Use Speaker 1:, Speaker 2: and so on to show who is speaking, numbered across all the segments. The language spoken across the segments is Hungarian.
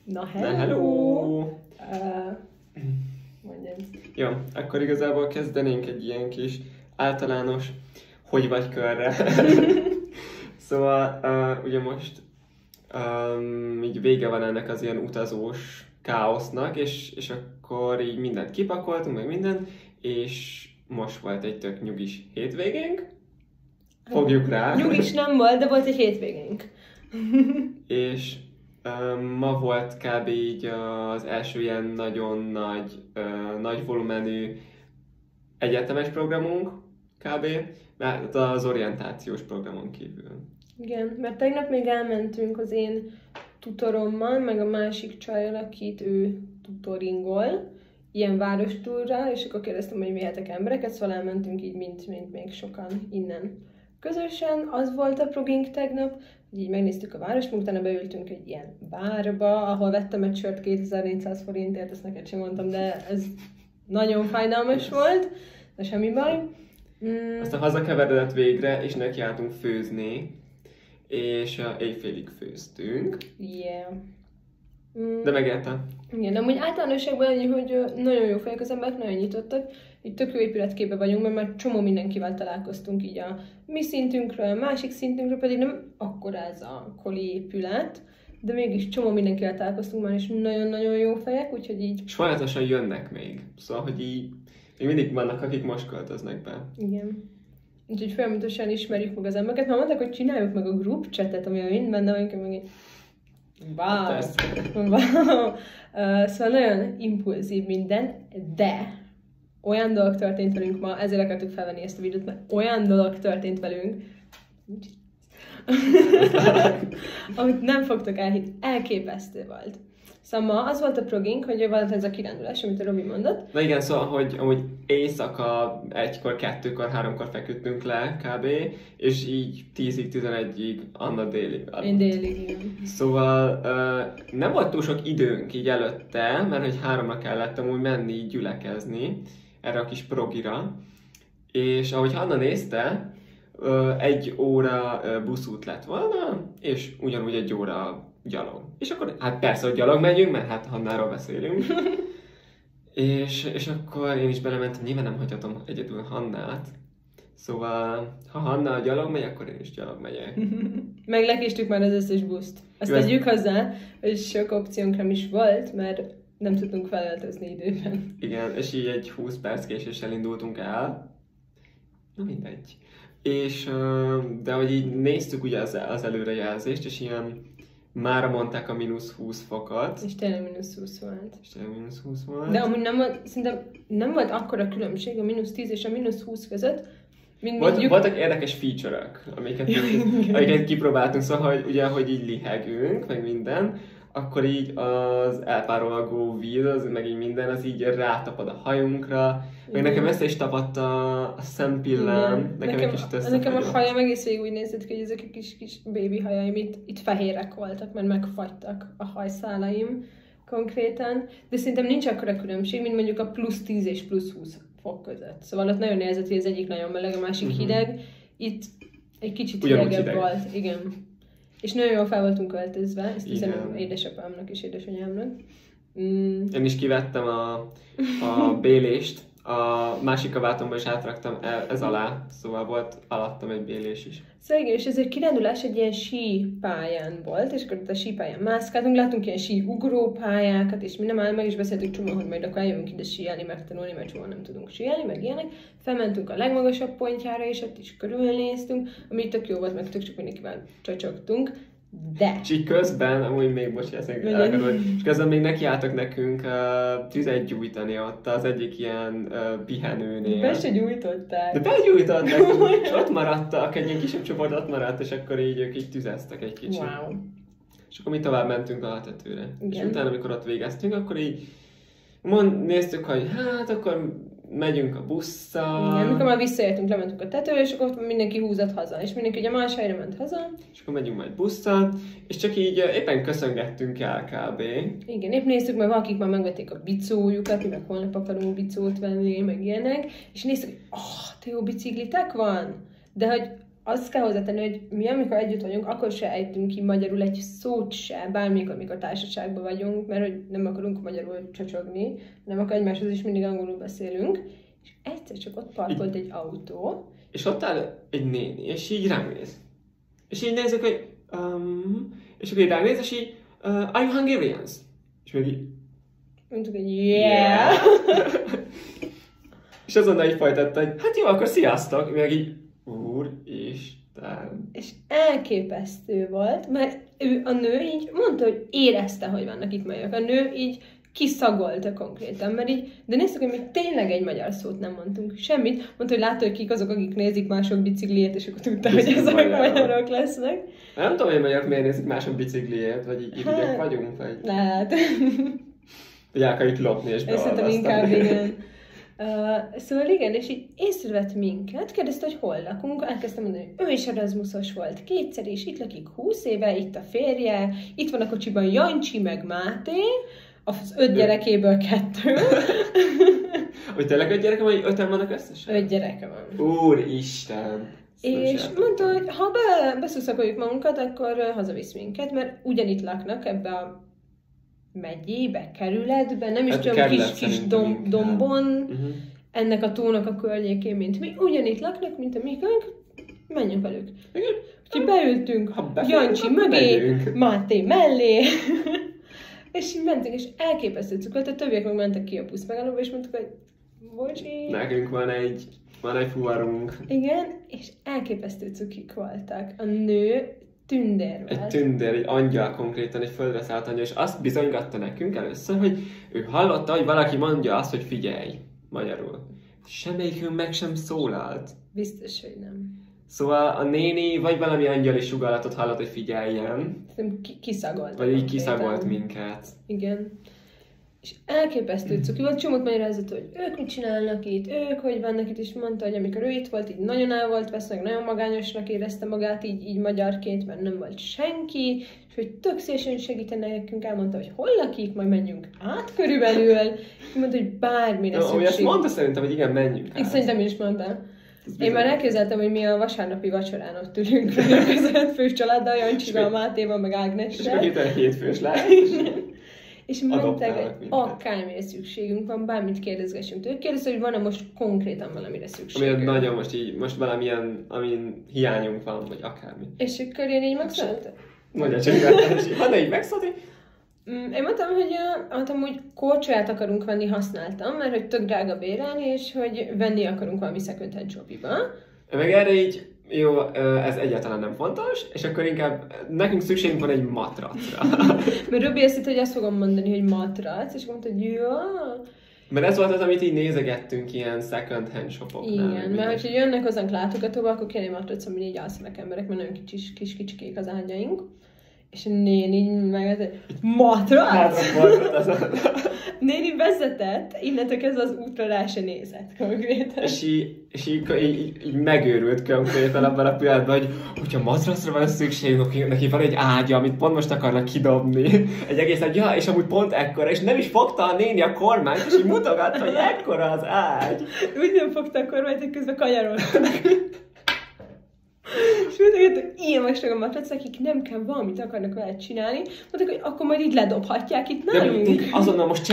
Speaker 1: Na hello!
Speaker 2: Na hello!
Speaker 1: Mondjad.
Speaker 2: Jó, akkor igazából kezdenénk egy ilyen kis általános hogy vagy körre. Szóval ugye most így vége van ennek az ilyen utazós káosznak, és akkor így mindent kipakoltunk, meg minden, és most volt egy tök nyugis hétvégénk. Fogjuk rá.
Speaker 1: Nyugis nem volt, de volt egy hétvégénk.
Speaker 2: És ma volt kb. Így az első ilyen nagyon nagy volumenű egyetemes programunk kb. Mert az orientációs programon kívül.
Speaker 1: Igen, mert tegnap még elmentünk az én tutorommal, meg a másik csajjal, akit ő tutoringol, ilyen várostúrra, és akkor kérdeztem, hogy vihetek embereket, szóval elmentünk így, mint még sokan innen. Közösen az volt a progink tegnap, hogy így megnéztük a várost, utána beültünk egy ilyen bárba, ahol vettem egy sört 2400 forintért, ezt neked sem mondtam, de ez nagyon fájdalmas volt, de semmi baj.
Speaker 2: Aztán hazakeveredett végre, és nekiálltunk főzni, és éjfélig főztünk.
Speaker 1: Yeah.
Speaker 2: De megértem.
Speaker 1: Igen, amúgy általánosságban annyi, hogy nagyon jó fejek az emberek, nagyon nyitottak. Így tök jó épületképben vagyunk, mert már csomó mindenkivel találkoztunk így a mi szintünkről, a másik szintünkről, pedig nem akkora ez a koli épület, de mégis csomó mindenkivel találkoztunk már, és nagyon-nagyon jó fejek, úgyhogy így...
Speaker 2: És folyamatosan jönnek még. Szóval, hogy így még mindig vannak, akik most költöznek be.
Speaker 1: Igen. Úgyhogy folyamatosan ismerjük meg az embereket. Már mondták, hogy csináljuk meg a group chatet, ami mind benne van, meg így... Wow! Szóval nagyon impulzív minden, de olyan dolog történt velünk ma, ezért akartuk felvenni ezt a videót, mert olyan dolog történt velünk, amit nem fogtok elhinni, elképesztő volt. Szóval ma az volt a progink, hogy volt ez a kirándulás, amit a Robi mondott.
Speaker 2: Na igen, szóval, hogy amúgy éjszaka 1-kor, 2-kor, 3-kor feküdtünk le kb. És így 10-ig, 11-ig, Anna délig aludt.
Speaker 1: Én délig, igen.
Speaker 2: Szóval nem volt túl sok időnk így előtte, mert hogy 3-ra kellett amúgy menni így gyülekezni erre a kis progira. És ahogy Anna nézte, 1 óra buszút lett volna, és ugyanúgy 1 óra gyalog. És akkor, hát persze, hogy gyalog megyünk, mert hát Hannáról beszélünk. és akkor én is belementem, nyilván nem hagyhatom egyedül Hannát. Szóval, ha Hanna a gyalog megy, akkor én is gyalog megyek.
Speaker 1: Meg lekéstük már az összes buszt. Azt tegyük hozzá, hogy sok opciónk nem is volt, mert nem tudtunk felöltözni időben.
Speaker 2: Igen, és így egy 20 perc késéssel indultunk el. Na mindegy. És, de hogy így néztük ugye az előrejelzést, és ilyen mára mondták a -20 fokot.
Speaker 1: És tényleg -20 volt.
Speaker 2: volt.
Speaker 1: De amúgy nem volt, szerintem nem volt akkora különbség a -10 és a -20 között.
Speaker 2: Voltak érdekes feature-ök, amiket kipróbáltunk, szóval hogy ugye, hogy így lihegünk, meg minden, akkor így az elpárolgó víz, meg így minden, az így rátapad a hajunkra, meg nekem össze is tapadt a szempillám, nekem egy kicsit összefagyott.
Speaker 1: Nekem a hajam egész végig úgy nézett ki, hogy ezek a kis baby hajaim itt fehérek voltak, mert megfagytak a hajszálaim konkrétan, de szerintem nincs akkora különbség, mint mondjuk a +10 és +20 fok között. Szóval ott nagyon érzett, hogy az egyik nagyon meleg, a másik hideg, itt egy kicsit hidegebb volt, igen. És nagyon jól fel voltunk öltözve, ezt hiszem édesapámnak és édesanyámnak.
Speaker 2: Én is kivettem a bélést, a másik kabátomba is átraktam ez alá, szóval volt alattam egy bélés is.
Speaker 1: Szóval igen, és ez egy kirándulás egy ilyen sípályán volt, és akkor ott a sípályán mászkáltunk, láttunk ilyen síugrópályákat, és minden már meg is beszéltük csomó, hogy majd akkor eljövünk ide síelni, megtanulni, mert csomó nem tudunk síelni, meg ilyenek. Felmentünk a legmagasabb pontjára, és ott is körülnéztünk, ami tök jó volt, meg tök csak mindenkivel csacsogtunk. De...
Speaker 2: És így közben, amúgy még és közben még nekiálltak nekünk tüzet gyújtani ott az egyik ilyen pihenőnél.
Speaker 1: Be se gyújtották.
Speaker 2: De begyújtották, és ott maradtak, egy ilyen kisebb csoport ott maradt, és akkor így ők így tüzeztek egy kicsit.
Speaker 1: Wow.
Speaker 2: És akkor mi tovább mentünk a tetőre.
Speaker 1: Igen.
Speaker 2: És utána, amikor ott végeztünk, akkor így néztük, hogy hát akkor megyünk a busszal.
Speaker 1: Igen, amikor már visszaértünk, lementünk a tetőre, és akkor mindenki húzott haza, és mindenki ugye más helyre ment haza.
Speaker 2: És akkor megyünk majd busszal, és csak így éppen köszöngettünk el kb.
Speaker 1: Igen, épp néztük meg, akik már megvették a bicójukat, mi meg holnap akarunk bicót venni, meg ilyenek, és néztük, hogy Teó biciklitek van? De hogy azt kell hozzátenni, hogy mi, amikor együtt vagyunk, akkor se ejtünk ki magyarul egy szót se, bármikor, amikor társaságban vagyunk, mert hogy nem akarunk magyarul csocsogni, hanem akkor egymáshoz is mindig angolul beszélünk. És egyszer csak ott parkolt egy autó.
Speaker 2: És ott áll egy néni, és így rám néz. És így nézzük, hogy... és akkor így rám néz, és így... are you Hungarians? És meg így...
Speaker 1: Mondtuk, hogy yeah!
Speaker 2: És azonnal így folytatta, hogy hát jó, akkor sziasztok! Meg így... Úristen!
Speaker 1: És elképesztő volt, mert a nő így mondta, hogy érezte, hogy vannak itt magyarok. A nő így kiszagolta konkrétan, mert így, de néztük, hogy még tényleg egy magyar szót nem mondtunk, semmit. Mondta, hogy látta, hogy kik azok, akik nézik mások bicikliét, és akkor tudta, hogy ezek magyarok lesznek.
Speaker 2: Nem tudom, hogy magyarok miért nézik mások bicikliét, vagy így irigyek vagyunk, vagy...
Speaker 1: Lehet.
Speaker 2: Vagy el akarjuk lopni és
Speaker 1: beolvasztani. Szerintem inkább igen. Szóval igen, és így észrevett minket, kérdezte, hogy hol lakunk, elkezdtem mondani, hogy ő is Erasmusos volt kétszer, és itt lakik 20 éve, itt a férje, itt van a kocsiban Jancsi meg Máté, az 5 gyerekéből 2.
Speaker 2: Hogy tényleg 5 gyereke van, 5-en vannak összesen?
Speaker 1: 5 gyereke van.
Speaker 2: Úristen!
Speaker 1: És mondta, hogy ha beszuszakoljuk magunkat, akkor hazavisz minket, mert ugyanitt laknak ebbe a megyébe, kerületben, nem is
Speaker 2: hát
Speaker 1: tudom, kis dombon, ennek a tónak a környékén, mint mi. Ugyanitt laknak, mint a mikünk, menjünk velük. Úgyhogy beültünk Jancsi mögé, Máté mellé, és így mentünk, és elképesztő cukort, a többiek meg mentek ki a buszmegállóba, és mondtuk, hogy bocsi.
Speaker 2: Nekünk van egy fuvarunk.
Speaker 1: Igen, és elképesztő cukik voltak. A nő tündér volt.
Speaker 2: Egy tündér, egy angyal konkrétan, egy földre szállt angyal, és azt bizonygatta nekünk először, hogy ő hallotta, hogy valaki mondja azt, hogy figyelj, magyarul. Semmelyikünk meg sem szólalt.
Speaker 1: Biztos, hogy nem.
Speaker 2: Szóval a néni vagy valami angyali sugallatot hallott, hogy figyeljen.
Speaker 1: Kiszagolt.
Speaker 2: Vagy így kiszagolt minket.
Speaker 1: Igen. És elképesztő cuki volt, csomót magyarázott, hogy ők mit csinálnak itt, ők hogy vannak itt, és mondta, hogy amikor ő itt volt, így nagyon el volt veszve, nagyon magányosnak érezte magát, így magyarként, mert nem volt senki, és hogy tök szélesen segítene nekünk, elmondta, hogy hol lakik, majd menjünk át körülbelül, és mondta, hogy bármire szükség.
Speaker 2: Ezt mondta szerintem, hogy igen, menjünk át.
Speaker 1: Szerintem is mondta. Én már elképzeltem, hogy mi a vasárnapi vacsorán ott ülünk között fős családdal, Jancsival, Mátéval, meg Ágnessel.
Speaker 2: És meg hétfős lehet.
Speaker 1: És mentek, akármilyen szükségünk van, bármit kérdezgessünk tőle. Kérdezte, hogy van-e most konkrétan valamire szükségünk.
Speaker 2: Amire nagyon most valamilyen, amin hiányunk van, vagy akármi.
Speaker 1: És akkor én így megszóltam?
Speaker 2: Mondja csak, ha így megszóltam.
Speaker 1: Én mondtam, hogy korcsolyát akarunk venni, használtam, mert hogy tök drága bérelni, és hogy venni akarunk valami second hand shopiba.
Speaker 2: Meg erre így, jó, ez egyáltalán nem fontos, és akkor inkább nekünk szükségünk van egy matracra.
Speaker 1: Mert Robi azt hitt, hogy azt fogom mondani, hogy matrac, és mondta, hogy jó.
Speaker 2: Mert ez volt az, amit így nézegettünk ilyen second hand shopoknál.
Speaker 1: Igen, mert hogyha jönnek hozzánk látogatóba, akkor kérni matrac, amin így alszanak emberek, mert nagyon kicsikék az ágyaink. És a néni meg az matrac? Néni vezetett, innentől kezdve az útra rá se nézett konkrétan.
Speaker 2: És így megőrült konkrétan abban a pillanatban, hogy hogyha matracra van szükségünk, neki van egy ágya, amit pont most akarnak kidobni. Egy egész ágy, és amúgy pont ekkora, és nem is fogta a néni a kormányt, és így mutogatta, hogy ekkora az ágy.
Speaker 1: Úgy nem fogta a kormányt, hogy közben kanyaroltak. És mondták, hogy ilyen meg a matrac, akik nem kell valamit akarnak vele csinálni, mondták, hogy akkor majd így ledobhatják itt nálunk.
Speaker 2: De azonnal most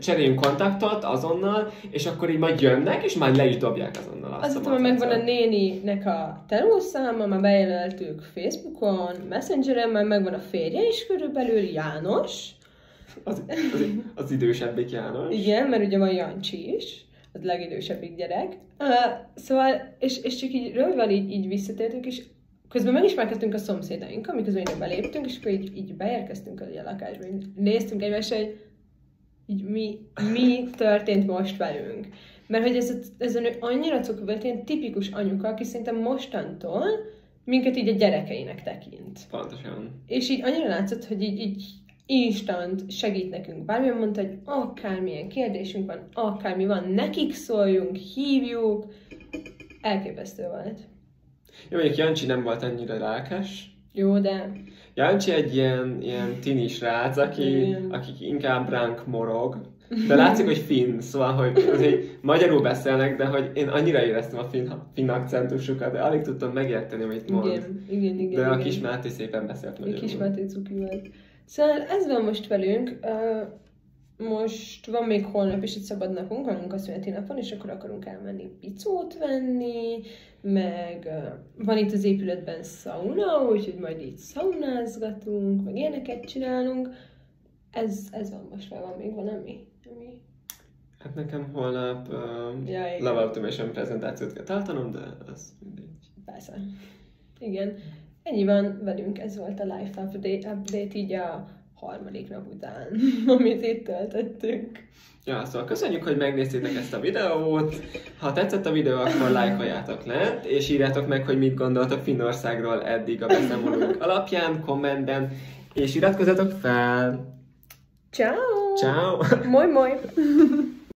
Speaker 2: cseréljünk kontaktot azonnal, és akkor így majd jönnek, és majd le is dobják azonnal azt.
Speaker 1: Azután megvan a néninek a telefonszáma, már bejelöltük Facebookon, Messengeren, már megvan a férje is körülbelül, János.
Speaker 2: Az idősebbik János.
Speaker 1: Igen, mert ugye van Jancsi is. Az legidősebbik gyerek. Szóval, és csak így rövvel így visszatértünk, és közben megismerkedtünk a szomszédainkkal, miközben ide beléptünk, és akkor így beérkeztünk a lakásba, így néztünk egymásra, hogy így mi történt most velünk. Mert hogy ez a nő annyira cuki volt, ilyen tipikus anyuka, aki szerintem mostantól minket így a gyerekeinek tekint.
Speaker 2: Pontosan.
Speaker 1: És így annyira látszott, hogy így instant segít nekünk. Bármilyen mondta, hogy akármilyen kérdésünk van, akármi van, nekik szóljunk, hívjuk. Elképesztő volt.
Speaker 2: Jó, mondjuk Jancsi nem volt annyira lelkes.
Speaker 1: Jó, de...
Speaker 2: Jancsi egy ilyen tini srác, aki inkább ránk morog, de látszik, hogy finn, szóval, hogy azért magyarul beszélnek, de hogy én annyira éreztem a finn akcentusukat, de alig tudtam megérteni, amit mond.
Speaker 1: Igen.
Speaker 2: De a kis Máté szépen beszélt magyarul.
Speaker 1: A kis Máté cuki volt. Szóval ez van most velünk. Most van még holnap is egy szabad napunk, a munkaszüneti napon, és akkor akarunk elmenni picót venni, meg van itt az épületben szauna, úgyhogy majd így szaunázgatunk, meg ilyeneket csinálunk. Ez van most, van még valami?
Speaker 2: Hát nekem holnap Love Automation prezentációt kell tartanom, de az mindegy.
Speaker 1: Persze. Igen. Ennyi van velünk, ez volt a Life Update így a harmadik nap után, amit itt töltöttünk.
Speaker 2: Ja, szóval köszönjük, hogy megnéztétek ezt a videót. Ha tetszett a videó, akkor lájkoljátok le, és írjátok meg, hogy mit gondoltok Finnországról eddig a beszámolók alapján, kommentben, és iratkozzatok fel!
Speaker 1: Ciao!
Speaker 2: Ciao!
Speaker 1: Moi moi!